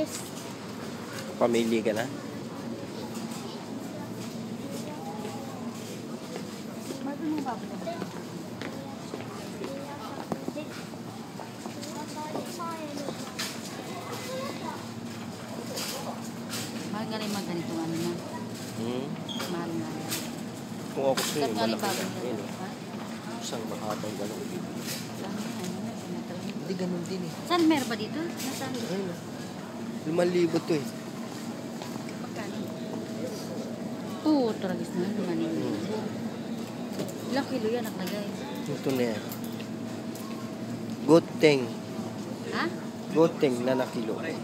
Yes. Pamili ka na? Bakit mo ba? Mahal nga rin magganito ano na. Mahal nga rin. Kung ako sa'yo, Saan nga rin malaki. bago Ayun, nila? isang mahabang gano'n. Saan? Hindi ganun din eh. Saan meron ba dito? Nasaan? Ayun, 5,000 to eh. Magkano? Oo, tragis na naman yun. Ilang kilo yan nakalagay? Ito na yan. Goteng. Ha? Goteng na nakilo. Ah.